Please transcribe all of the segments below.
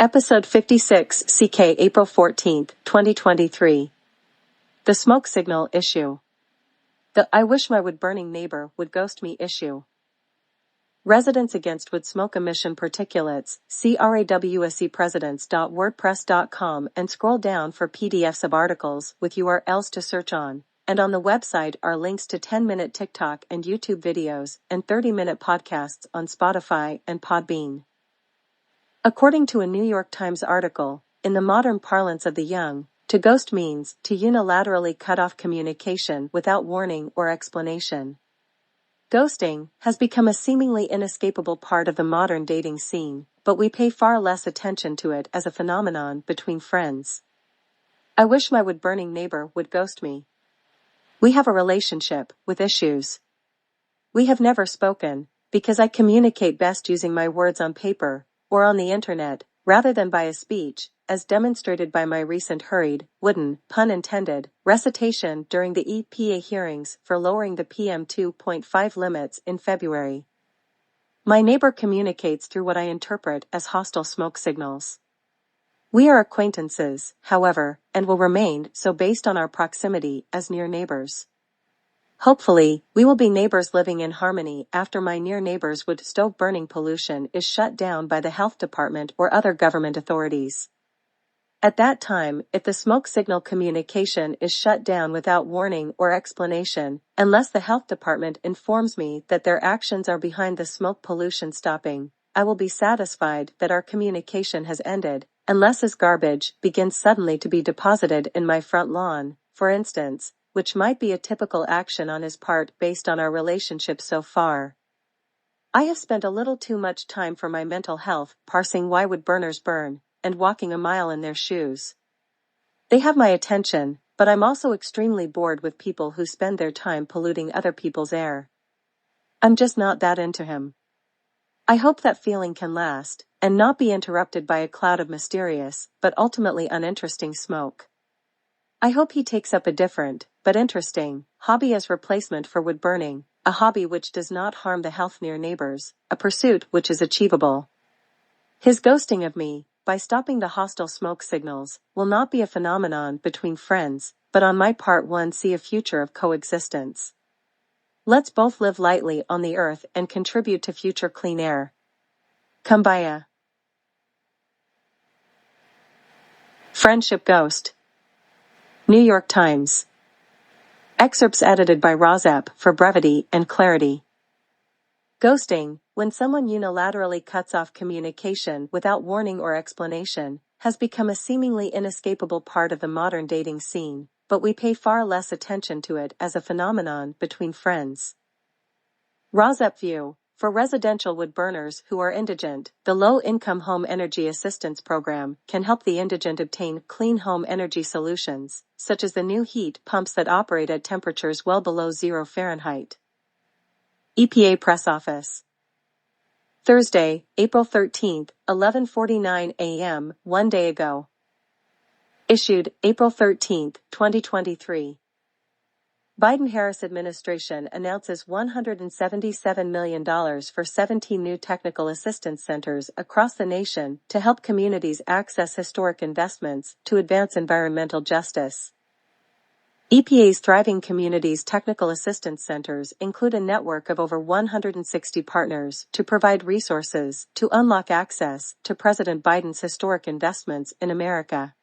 Episode 56, CK, April 14, 2023. The smoke signal issue. The I wish my wood-burning neighbor would ghost me issue. Residents Against Wood Smoke Emission Particulates, CRAWSEpresidents.wordpress.com, and scroll down for PDFs of articles with URLs to search on. And on the website are links to 10-minute TikTok and YouTube videos and 30-minute podcasts on Spotify and Podbean. According to a New York Times article, in the modern parlance of the young, to ghost means to unilaterally cut off communication without warning or explanation. Ghosting has become a seemingly inescapable part of the modern dating scene, but we pay far less attention to it as a phenomenon between friends. I wish my wood-burning neighbor would ghost me. We have a relationship with issues. We have never spoken, because I communicate best using my words on paper or on the internet, rather than by a speech, as demonstrated by my recent hurried, wooden, pun intended, recitation during the EPA hearings for lowering the PM 2.5 limits in February. My neighbor communicates through what I interpret as hostile smoke signals. We are acquaintances, however, and will remain so based on our proximity as near neighbors. Hopefully, we will be neighbors living in harmony after my near neighbor's wood stove burning pollution is shut down by the health department or other government authorities. At that time, if the smoke signal communication is shut down without warning or explanation, unless the health department informs me that their actions are behind the smoke pollution stopping, I will be satisfied that our communication has ended, unless his garbage begins suddenly to be deposited in my front lawn, for instance, which might be a typical action on his part based on our relationship so far. I have spent a little too much time for my mental health parsing why wood burners burn, and walking a mile in their shoes. They have my attention, but I'm also extremely bored with people who spend their time polluting other people's air. I'm just not that into him. I hope that feeling can last, and not be interrupted by a cloud of mysterious, but ultimately uninteresting smoke. I hope he takes up a different, but interesting, hobby as replacement for wood burning, a hobby which does not harm the health near neighbors, a pursuit which is achievable. His ghosting of me, by stopping the hostile smoke signals, will not be a phenomenon between friends, but on my part one see a future of coexistence. Let's both live lightly on the earth and contribute to future clean air. Kumbaya. Friendship Ghost. New York Times. Excerpts edited by Rozep for brevity and clarity. Ghosting, when someone unilaterally cuts off communication without warning or explanation, has become a seemingly inescapable part of the modern dating scene, but we pay far less attention to it as a phenomenon between friends. Rozep view. For residential wood burners who are indigent, the Low-Income Home Energy Assistance Program can help the indigent obtain clean home energy solutions, such as the new heat pumps that operate at temperatures well below 0 Fahrenheit. EPA Press Office. Thursday, April 13, 11:49 a.m., 1 day ago. Issued, April 13, 2023. Biden-Harris administration announces $177 million for 17 new technical assistance centers across the nation to help communities access historic investments to advance environmental justice. EPA's Thriving Communities Technical Assistance Centers include a network of over 160 partners to provide resources to unlock access to President Biden's historic investments in America.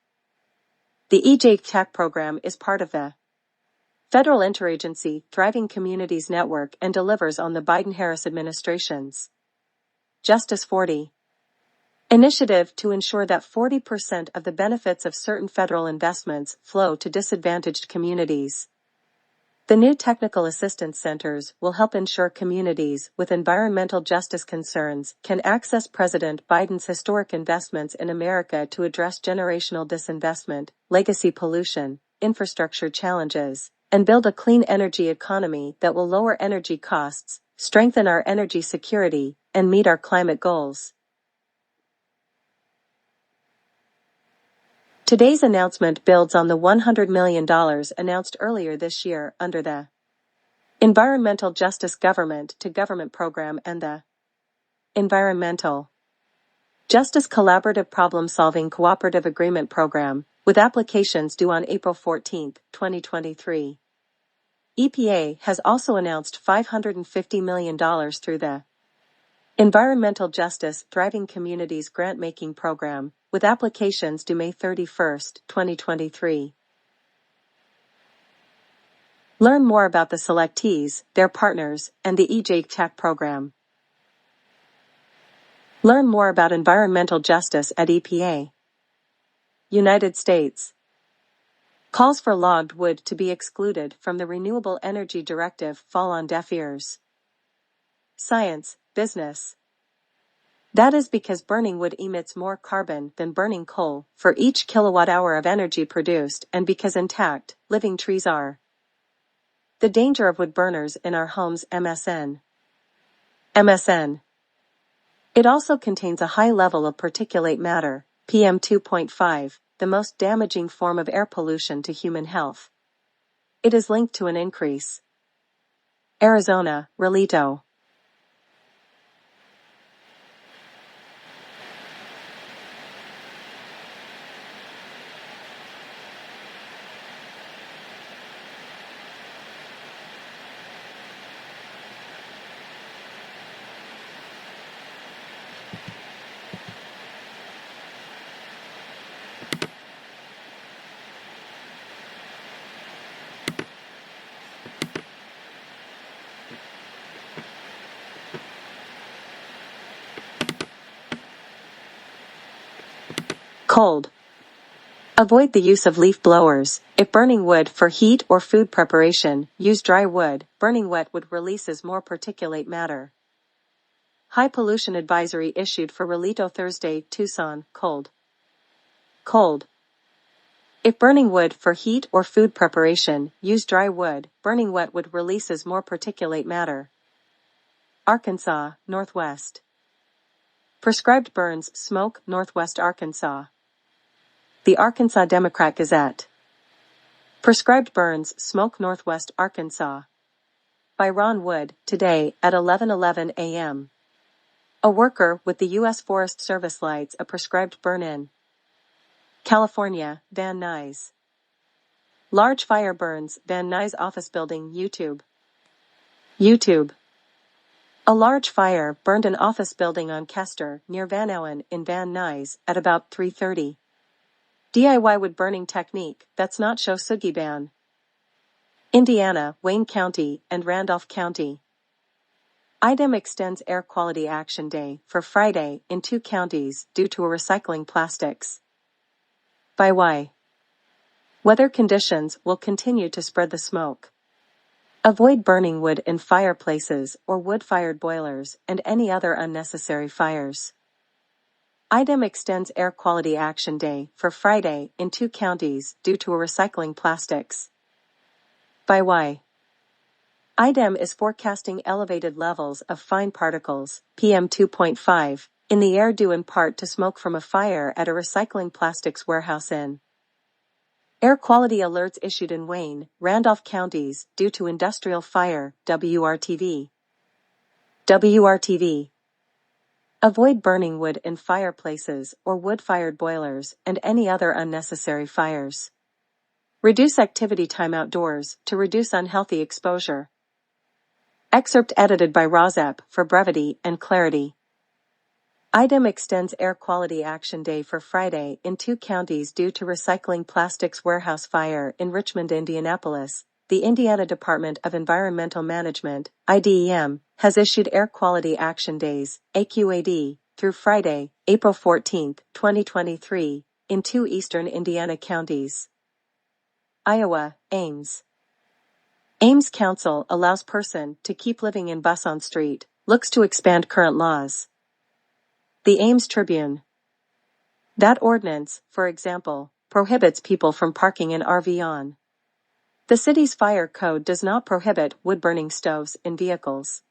The EPA Tech program is part of the federal interagency Thriving Communities Network and delivers on the Biden-Harris administration's Justice 40 initiative to ensure that 40% of the benefits of certain federal investments flow to disadvantaged communities. The new technical assistance centers will help ensure communities with environmental justice concerns can access President Biden's historic investments in America to address generational disinvestment, legacy pollution, infrastructure challenges, and build a clean energy economy that will lower energy costs, strengthen our energy security, and meet our climate goals. Today's announcement builds on the $100 million announced earlier this year under the Environmental Justice Government to Government Program and the Environmental Justice Collaborative Problem-Solving Cooperative Agreement Program, with applications due on April 14, 2023. EPA has also announced $550 million through the Environmental Justice Thriving Communities Grant-Making Program, with applications due May 31, 2023. Learn more about the selectees, their partners, and the EPA Tech program. Learn more about environmental justice at EPA. United States. Calls for logged wood to be excluded from the Renewable Energy Directive fall on deaf ears. Science, business. That is because burning wood emits more carbon than burning coal for each kilowatt-hour of energy produced, and because intact, living trees are. The danger of wood burners in our homes. MSN. It also contains a high level of particulate matter, PM 2.5, the most damaging form of air pollution to human health. It is linked to an increase. Arizona, Relito. Cold. Avoid the use of leaf blowers. If burning wood for heat or food preparation, use dry wood. Burning wet wood releases more particulate matter. High pollution advisory issued for Relito Thursday, Tucson. Cold. If burning wood for heat or food preparation, use dry wood. Burning wet wood releases more particulate matter. Arkansas, Northwest. Prescribed burns, smoke, Northwest Arkansas. The Arkansas Democrat Gazette. Prescribed burns, smoke, Northwest Arkansas. By Ron Wood, today, at 11:11 a.m. A worker with the U.S. Forest Service lights a prescribed burn-in. California, Van Nuys. Large fire burns, Van Nuys office building. YouTube. A large fire burned an office building on Kester, near Van Nuys in Van Nuys, at about 3:30. DIY wood burning technique that's not show Sugi ban. Indiana, Wayne County, and Randolph County. IDEM extends Air Quality Action Day for Friday in 2 counties due to recycling plastics. By why? Weather conditions will continue to spread the smoke. Avoid burning wood in fireplaces or wood-fired boilers and any other unnecessary fires. IDEM extends Air Quality Action Day for Friday in 2 counties due to recycling plastics. By why? IDEM is forecasting elevated levels of fine particles, PM 2.5, in the air due in part to smoke from a fire at a recycling plastics warehouse in. Air quality alerts issued in Wayne, Randolph counties due to industrial fire. WRTV. Avoid burning wood in fireplaces or wood-fired boilers and any other unnecessary fires. Reduce activity time outdoors to reduce unhealthy exposure. Excerpt edited by Rozep for brevity and clarity. IDEM extends Air Quality Action Day for Friday in 2 counties due to recycling plastics warehouse fire in Richmond, Indianapolis. The Indiana Department of Environmental Management, IDEM, has issued Air Quality Action Days, AQAD, through Friday, April 14, 2023, in 2 eastern Indiana counties. Iowa, Ames. Ames Council allows person to keep living in bus on street, looks to expand current laws. The Ames Tribune. That ordinance, for example, prohibits people from parking an RV on. The city's fire code does not prohibit wood-burning stoves in vehicles.